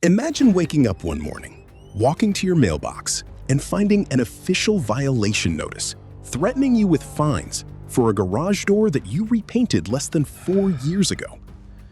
Imagine waking up one morning, walking to your mailbox, and finding an official violation notice threatening you with fines for a garage door that you repainted less than 4 years ago.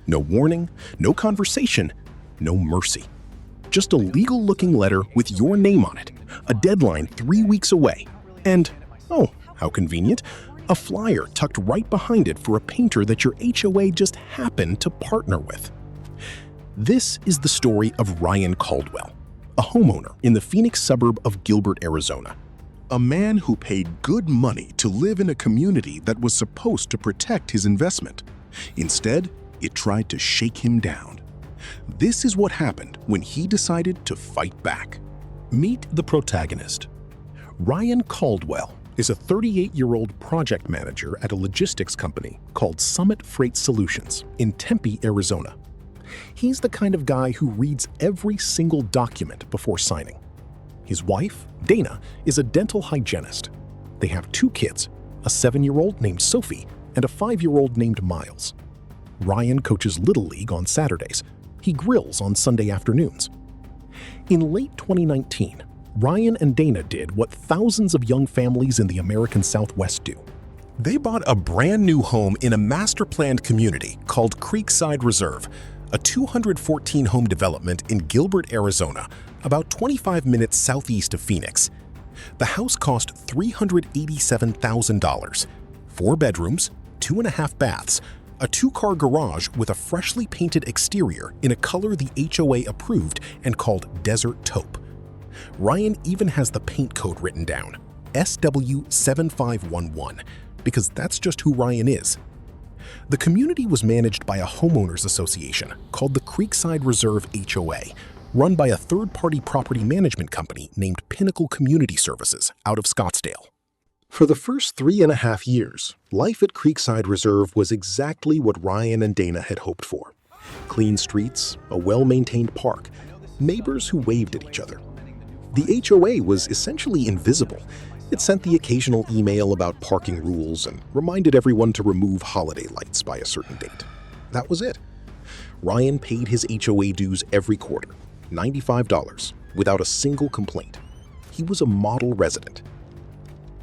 No warning, no conversation, no mercy. Just a legal-looking letter with your name on it, a deadline 3 weeks away, and, oh, how convenient, a flyer tucked right behind it for a painter that your HOA just happened to partner with. This is the story of Ryan Caldwell, a homeowner in the Phoenix suburb of Gilbert, Arizona. A man who paid good money to live in a community that was supposed to protect his investment. Instead, it tried to shake him down. This is what happened when he decided to fight back. Meet the protagonist. Ryan Caldwell is a 38-year-old project manager at a logistics company called Summit Freight Solutions in Tempe, Arizona. He's the kind of guy who reads every single document before signing. His wife, Dana, is a dental hygienist. They have 2 kids, a 7-year-old named Sophie and a 5-year-old named Miles. Ryan coaches Little League on Saturdays. He grills on Sunday afternoons. In late 2019, Ryan and Dana did what thousands of young families in the American Southwest do. They bought a brand new home in a master-planned community called Creekside Reserve, a 214-home development in Gilbert, Arizona, about 25 minutes southeast of Phoenix. The house cost $387,000, 4 bedrooms, 2.5 baths, a 2-car garage with a freshly painted exterior in a color the HOA approved and called Desert Taupe. Ryan even has the paint code written down, SW7511, because that's just who Ryan is. The community was managed by a homeowners association called the Creekside Reserve HOA, run by a third-party property management company named Pinnacle Community Services out of Scottsdale. For the first 3.5 years, life at Creekside Reserve was exactly what Ryan and Dana had hoped for. Clean streets, a well-maintained park, neighbors who waved at each other. The HOA was essentially invisible. It sent the occasional email about parking rules and reminded everyone to remove holiday lights by a certain date. That was it. Ryan paid his HOA dues every quarter, $95, without a single complaint. He was a model resident.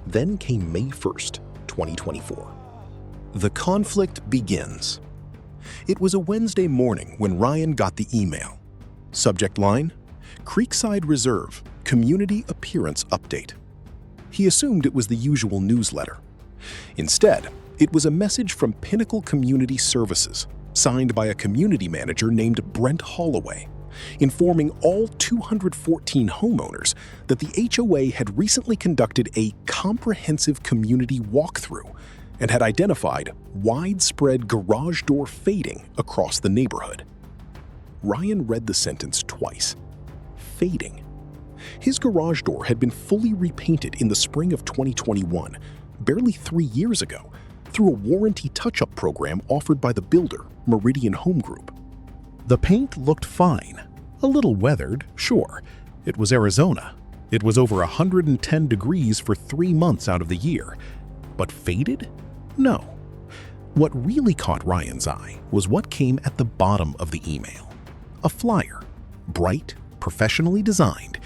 Then came May 1st, 2024. The conflict begins. It was a Wednesday morning when Ryan got the email. Subject line, Creekside Reserve, Community Appearance Update. He assumed it was the usual newsletter. Instead, it was a message from Pinnacle Community Services, signed by a community manager named Brent Holloway, informing all 214 homeowners that the HOA had recently conducted a comprehensive community walkthrough and had identified widespread garage door fading across the neighborhood. Ryan read the sentence twice. Fading. His garage door had been fully repainted in the spring of 2021, barely 3 years ago, through a warranty touch-up program offered by the builder, Meridian Home Group. The paint looked fine. A little weathered, sure. It was Arizona. It was over 110 degrees for 3 months out of the year. But faded? No. What really caught Ryan's eye was what came at the bottom of the email. A flyer, bright, professionally designed.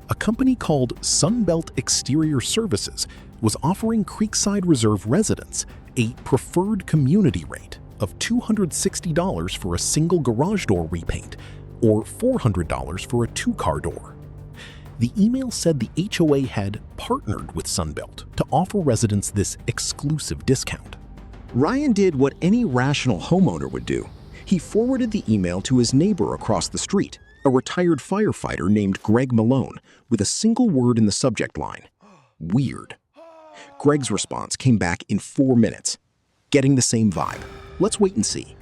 A company called Sunbelt Exterior Services was offering Creekside Reserve residents a preferred community rate of $260 for a single garage door repaint or $400 for a 2-car door. The email said the HOA had partnered with Sunbelt to offer residents this exclusive discount. Ryan did what any rational homeowner would do. He forwarded the email to his neighbor across the street, a retired firefighter named Greg Malone, with a single word in the subject line: weird. Greg's response came back in 4 minutes. Getting the same vibe. Let's wait and see.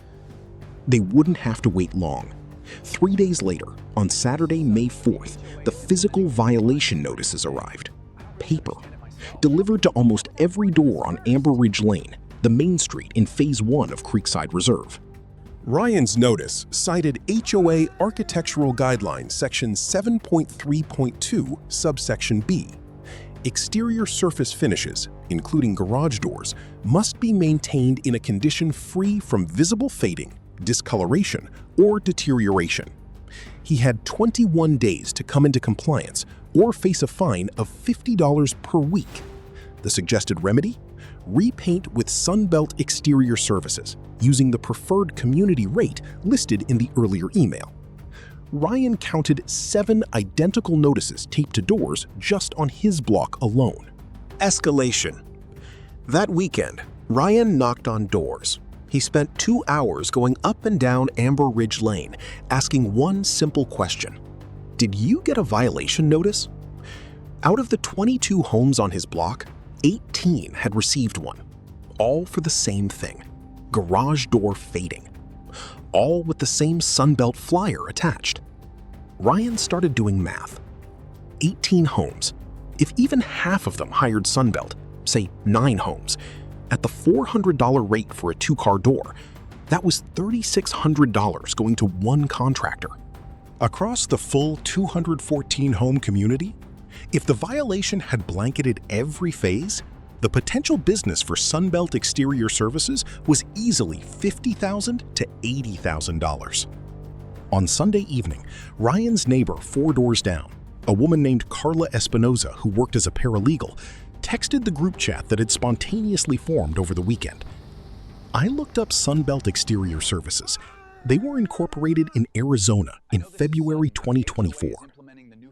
They wouldn't have to wait long. 3 days later, on Saturday, May 4th, the physical violation notices arrived. Paper. Delivered to almost every door on Amber Ridge Lane, the main street in Phase 1 of Creekside Reserve. Ryan's notice cited HOA Architectural Guidelines Section 7.3.2, subsection B. Exterior surface finishes, including garage doors, must be maintained in a condition free from visible fading, discoloration, or deterioration. He had 21 days to come into compliance or face a fine of $50 per week. The suggested remedy? Repaint with Sunbelt Exterior Services using the preferred community rate listed in the earlier email. Ryan counted 7 identical notices taped to doors just on his block alone. Escalation. That weekend, Ryan knocked on doors. He spent 2 hours going up and down Amber Ridge Lane, asking one simple question. Did you get a violation notice? Out of the 22 homes on his block, 18 had received one. All for the same thing, garage door fading. All with the same Sunbelt flyer attached. Ryan started doing math. 18 homes. If even half of them hired Sunbelt, say 9 homes, at the $400 rate for a 2-car door, that was $3,600 going to one contractor. Across the full 214-home community, if the violation had blanketed every phase, the potential business for Sunbelt Exterior Services was easily $50,000 to $80,000. On Sunday evening, Ryan's neighbor 4 doors down, a woman named Carla Espinoza who worked as a paralegal, texted the group chat that had spontaneously formed over the weekend. I looked up Sunbelt Exterior Services. They were incorporated in Arizona in February 2024.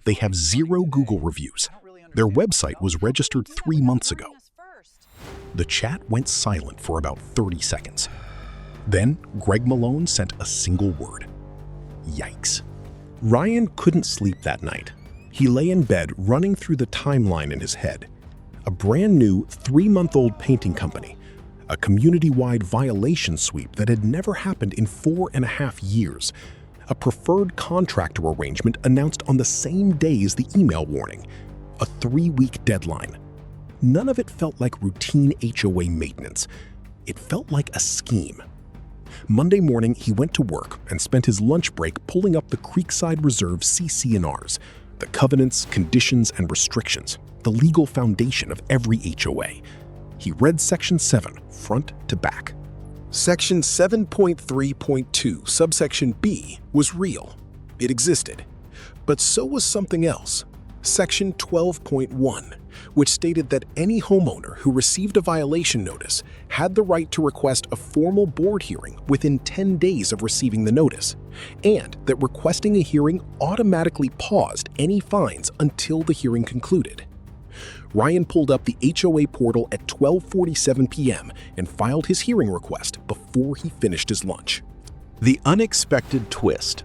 They have 0 Google reviews. Their website was registered 3 months ago. The chat went silent for about 30 seconds. Then Greg Malone sent a single word. Yikes. Ryan couldn't sleep that night. He lay in bed running through the timeline in his head. A brand new 3-month-old painting company, a community-wide violation sweep that had never happened in 4.5 years, a preferred contractor arrangement announced on the same day as the email warning, a 3-week deadline. None of it felt like routine HOA maintenance. It felt like a scheme. Monday morning, he went to work and spent his lunch break pulling up the Creekside Reserve CC&Rs, the covenants, conditions, and restrictions, the legal foundation of every HOA. He read Section 7, front to back. Section 7.3.2, subsection B, was real. It existed. But so was something else. Section 12.1, which stated that any homeowner who received a violation notice had the right to request a formal board hearing within 10 days of receiving the notice, and that requesting a hearing automatically paused any fines until the hearing concluded. Ryan pulled up the HOA portal at 12:47 p.m. and filed his hearing request before he finished his lunch. The unexpected twist.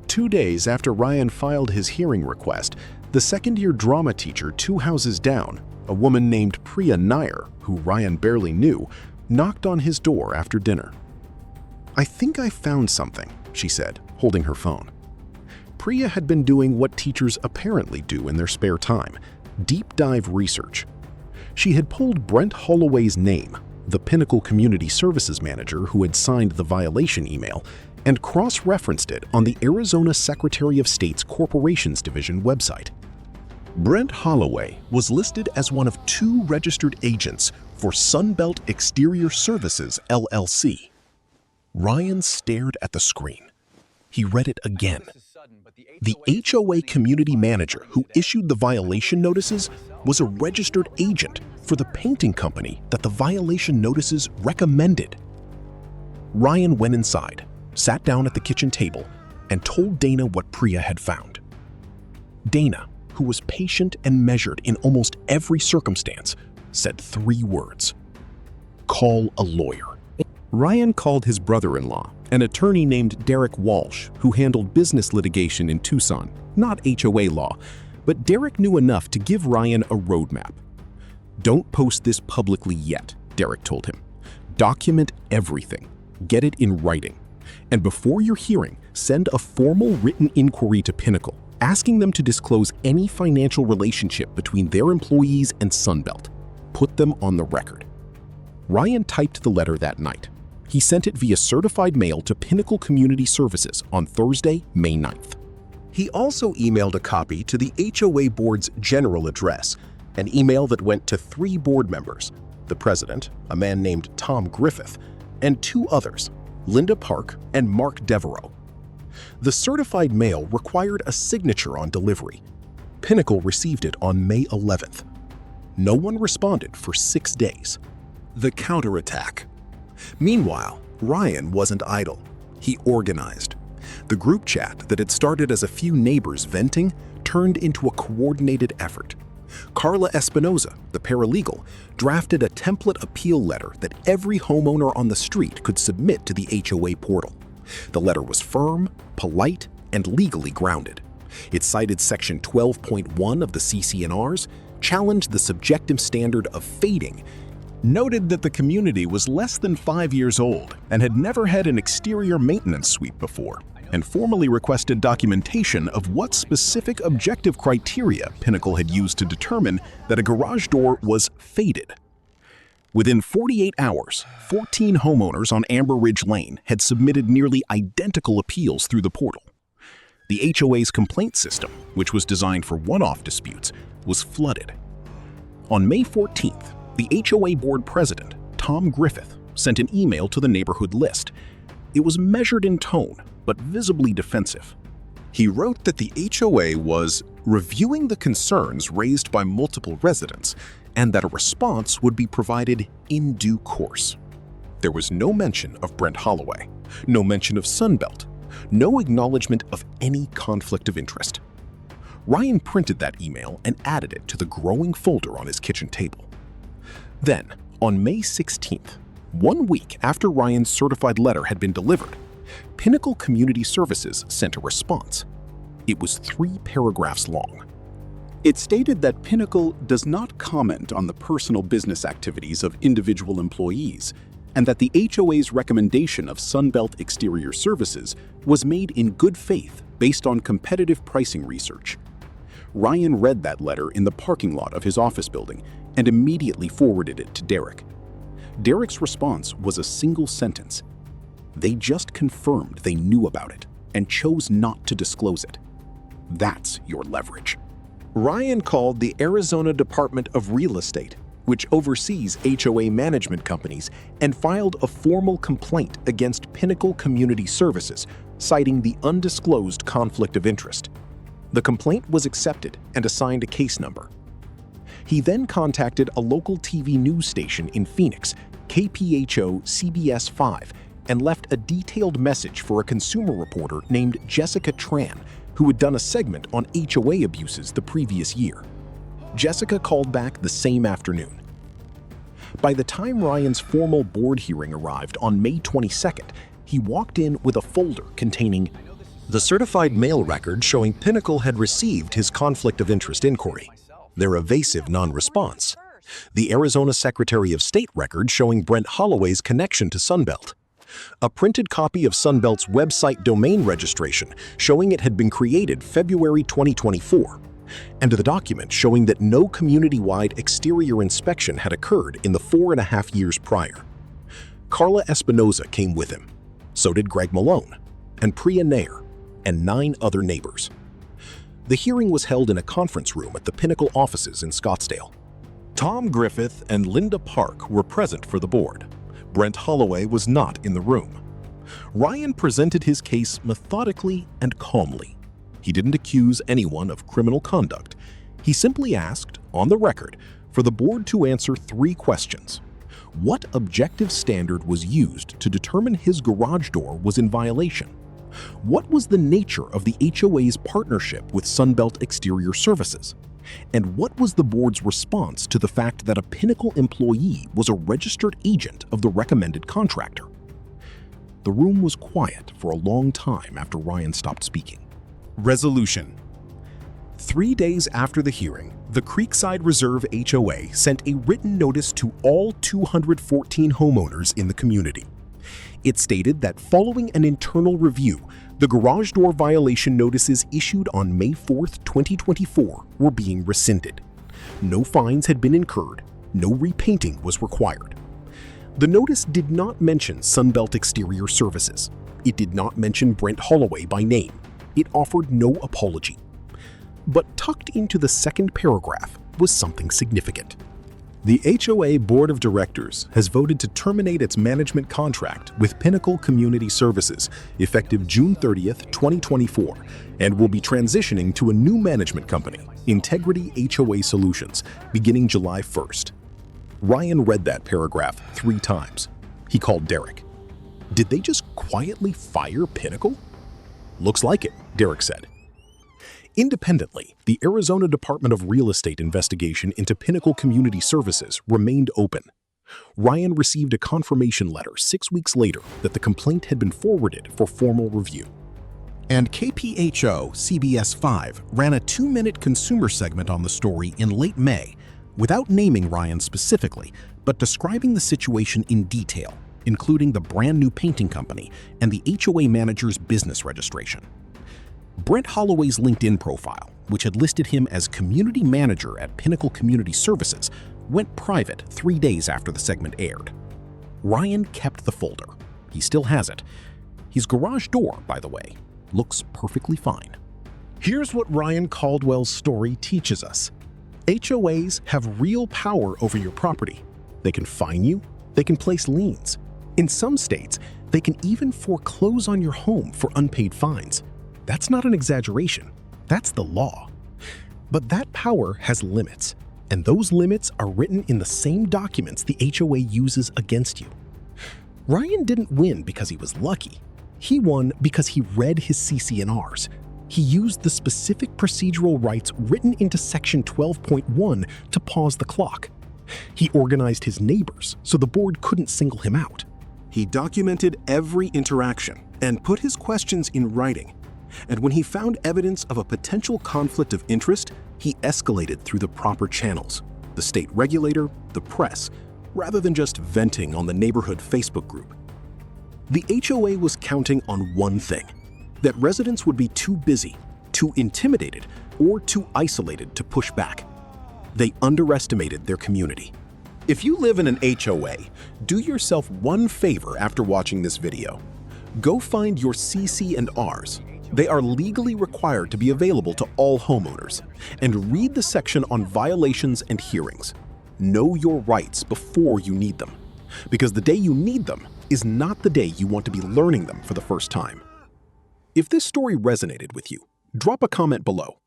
2 days after Ryan filed his hearing request, the second-year drama teacher 2 houses down, a woman named Priya Nair, who Ryan barely knew, knocked on his door after dinner. "I think I found something," she said, holding her phone. Priya had been doing what teachers apparently do in their spare time, deep dive research. She had pulled Brent Holloway's name, the Pinnacle Community Services manager who had signed the violation email, and cross-referenced it on the Arizona Secretary of State's Corporations Division website. Brent Holloway was listed as one of 2 registered agents for Sunbelt Exterior Services, LLC. Ryan stared at the screen. He read it again. The HOA community manager who issued the violation notices was a registered agent for the painting company that the violation notices recommended. Ryan went inside, sat down at the kitchen table, and told Dana what Priya had found. Dana, who was patient and measured in almost every circumstance, said 3 words. Call a lawyer. Ryan called his brother-in-law, an attorney named Derek Walsh, who handled business litigation in Tucson, not HOA law, but Derek knew enough to give Ryan a roadmap. "Don't post this publicly yet," Derek told him. "Document everything. Get it in writing. And before your hearing, send a formal written inquiry to Pinnacle, asking them to disclose any financial relationship between their employees and Sunbelt. Put them on the record." Ryan typed the letter that night. He sent it via certified mail to Pinnacle Community Services on Thursday, May 9th. He also emailed a copy to the HOA board's general address, an email that went to 3 board members, the president, a man named Tom Griffith, and 2 others, Linda Park and Mark Devereaux. The certified mail required a signature on delivery. Pinnacle received it on May 11th. No one responded for 6 days. The counterattack. Meanwhile, Ryan wasn't idle. He organized. The group chat that had started as a few neighbors venting turned into a coordinated effort. Carla Espinoza, the paralegal, drafted a template appeal letter that every homeowner on the street could submit to the HOA portal. The letter was firm, polite, and legally grounded. It cited Section 12.1 of the CC&Rs, challenged the subjective standard of fading, noted that the community was less than 5 years old and had never had an exterior maintenance sweep before, and formally requested documentation of what specific objective criteria Pinnacle had used to determine that a garage door was faded. Within 48 hours, 14 homeowners on Amber Ridge Lane had submitted nearly identical appeals through the portal. The HOA's complaint system, which was designed for one-off disputes, was flooded. On May 14th, the HOA board president, Tom Griffith, sent an email to the neighborhood list. It was measured in tone, but visibly defensive. He wrote that the HOA was reviewing the concerns raised by multiple residents and that a response would be provided in due course. There was no mention of Brent Holloway, no mention of Sunbelt, no acknowledgement of any conflict of interest. Ryan printed that email and added it to the growing folder on his kitchen table. Then, on May 16th, 1 week after Ryan's certified letter had been delivered, Pinnacle Community Services sent a response. It was 3 paragraphs long. It stated that Pinnacle does not comment on the personal business activities of individual employees, and that the HOA's recommendation of Sunbelt Exterior Services was made in good faith based on competitive pricing research. Ryan read that letter in the parking lot of his office building and immediately forwarded it to Derek. Derek's response was a single sentence. They just confirmed they knew about it and chose not to disclose it. That's your leverage. Ryan called the Arizona Department of Real Estate, which oversees HOA management companies, and filed a formal complaint against Pinnacle Community Services, citing the undisclosed conflict of interest. The complaint was accepted and assigned a case number. He then contacted a local TV news station in Phoenix, KPHO CBS 5, and left a detailed message for a consumer reporter named Jessica Tran, who had done a segment on HOA abuses the previous year. Jessica called back the same afternoon. By the time Ryan's formal board hearing arrived on May 22nd, he walked in with a folder containing the certified mail record showing Pinnacle had received his conflict of interest inquiry, their evasive non-response, the Arizona Secretary of State record showing Brent Holloway's connection to Sunbelt, a printed copy of Sunbelt's website domain registration showing it had been created February 2024, and the document showing that no community-wide exterior inspection had occurred in the 4.5 years prior. Carla Espinoza came with him. So did Greg Malone, and Priya Nair, and 9 other neighbors. The hearing was held in a conference room at the Pinnacle offices in Scottsdale. Tom Griffith and Linda Park were present for the board. Brent Holloway was not in the room. Ryan presented his case methodically and calmly. He didn't accuse anyone of criminal conduct. He simply asked, on the record, for the board to answer 3 questions. What objective standard was used to determine his garage door was in violation? What was the nature of the HOA's partnership with Sunbelt Exterior Services? And what was the board's response to the fact that a Pinnacle employee was a registered agent of the recommended contractor? The room was quiet for a long time after Ryan stopped speaking. Resolution. 3 days after the hearing, the Creekside Reserve HOA sent a written notice to all 214 homeowners in the community. It stated that following an internal review, the garage door violation notices issued on May 4, 2024 were being rescinded. No fines had been incurred, no repainting was required. The notice did not mention Sunbelt Exterior Services. It did not mention Brent Holloway by name. It offered no apology. But tucked into the second paragraph was something significant. The HOA Board of Directors has voted to terminate its management contract with Pinnacle Community Services effective June 30th, 2024, and will be transitioning to a new management company, Integrity HOA Solutions, beginning July 1st. Ryan read that paragraph 3 times. He called Derek. Did they just quietly fire Pinnacle? Looks like it, Derek said. Independently, the Arizona Department of Real Estate investigation into Pinnacle Community Services remained open. Ryan received a confirmation letter 6 weeks later that the complaint had been forwarded for formal review. And KPHO CBS 5 ran a 2-minute consumer segment on the story in late May, without naming Ryan specifically, but describing the situation in detail, including the brand new painting company and the HOA manager's business registration. Brent Holloway's LinkedIn profile, which had listed him as community manager at Pinnacle Community Services, went private 3 days after the segment aired. Ryan kept the folder. He still has it. His garage door, by the way, looks perfectly fine. Here's what Ryan Caldwell's story teaches us. HOAs have real power over your property. They can fine you. They can place liens. In some states, they can even foreclose on your home for unpaid fines. That's not an exaggeration. That's the law. But that power has limits, and those limits are written in the same documents the HOA uses against you. Ryan didn't win because he was lucky. He won because he read his CC&Rs. He used the specific procedural rights written into Section 12.1 to pause the clock. He organized his neighbors so the board couldn't single him out. He documented every interaction and put his questions in writing. And when he found evidence of a potential conflict of interest, he escalated through the proper channels, the state regulator, the press, rather than just venting on the neighborhood Facebook group. The HOA was counting on one thing: that residents would be too busy, too intimidated, or too isolated to push back. They underestimated their community. If you live in an HOA, do yourself one favor after watching this video. Go find your CC&Rs. They are legally required to be available to all homeowners. And read the section on violations and hearings. Know your rights before you need them. Because the day you need them is not the day you want to be learning them for the first time. If this story resonated with you, drop a comment below.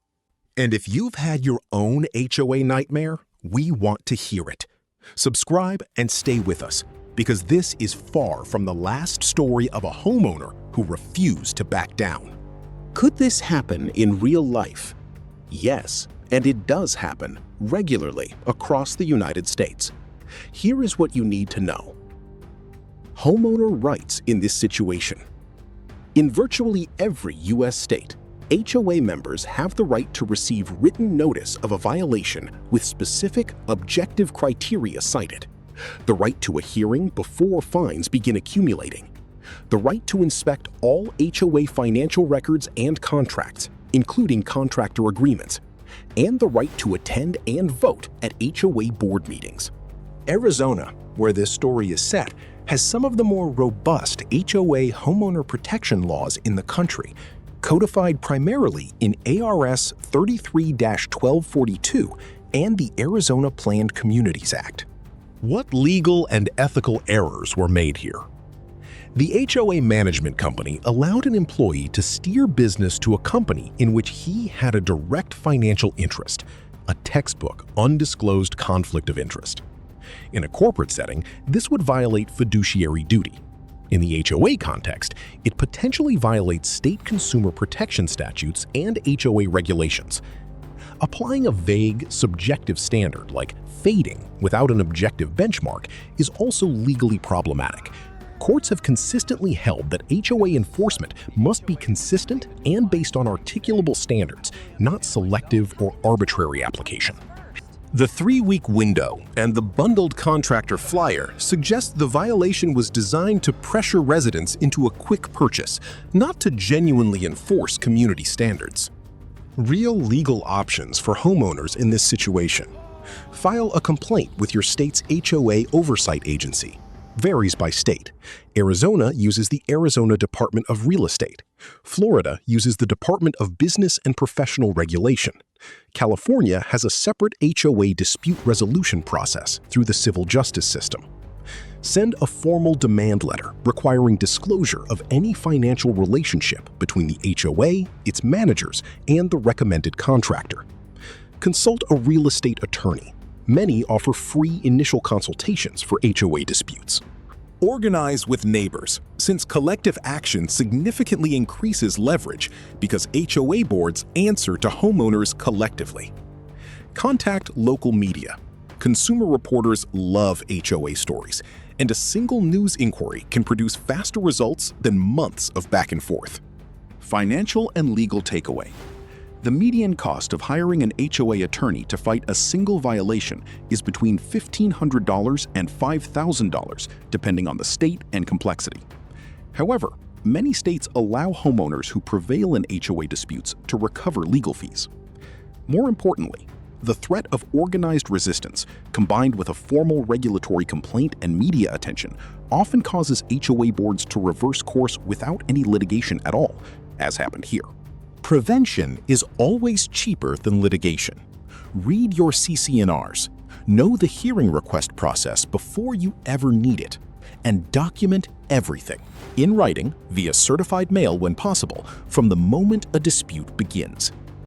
And if you've had your own HOA nightmare, we want to hear it. Subscribe and stay with us, because this is far from the last story of a homeowner who refused to back down. Could this happen in real life? Yes, and it does happen regularly across the United States. Here is what you need to know. Homeowner rights in this situation. In virtually every U.S. state, HOA members have the right to receive written notice of a violation with specific, objective criteria cited. The right to a hearing before fines begin accumulating. The right to inspect all HOA financial records and contracts, including contractor agreements, and the right to attend and vote at HOA board meetings. Arizona, where this story is set, has some of the more robust HOA homeowner protection laws in the country, codified primarily in ARS 33-1242 and the Arizona Planned Communities Act. What legal and ethical errors were made here? The HOA management company allowed an employee to steer business to a company in which he had a direct financial interest, a textbook, undisclosed conflict of interest. In a corporate setting, this would violate fiduciary duty. In the HOA context, it potentially violates state consumer protection statutes and HOA regulations. Applying a vague, subjective standard like fading without an objective benchmark is also legally problematic. Courts have consistently held that HOA enforcement must be consistent and based on articulable standards, not selective or arbitrary application. The 3-week window and the bundled contractor flyer suggest the violation was designed to pressure residents into a quick purchase, not to genuinely enforce community standards. Real legal options for homeowners in this situation. File a complaint with your state's HOA oversight agency. Varies by state. Arizona uses the Arizona Department of Real Estate. Florida uses the Department of Business and Professional Regulation. California has a separate HOA dispute resolution process through the civil justice system. Send a formal demand letter requiring disclosure of any financial relationship between the HOA, its managers, and the recommended contractor. Consult a real estate attorney. Many offer free initial consultations for HOA disputes. Organize with neighbors, since collective action significantly increases leverage because HOA boards answer to homeowners collectively. Contact local media. Consumer reporters love HOA stories, and a single news inquiry can produce faster results than months of back and forth. Financial and legal takeaway. The median cost of hiring an HOA attorney to fight a single violation is between $1,500 and $5,000, depending on the state and complexity. However, many states allow homeowners who prevail in HOA disputes to recover legal fees. More importantly, the threat of organized resistance, combined with a formal regulatory complaint and media attention, often causes HOA boards to reverse course without any litigation at all, as happened here. Prevention is always cheaper than litigation. Read your CC&Rs, know the hearing request process before you ever need it, and document everything, in writing, via certified mail when possible, from the moment a dispute begins.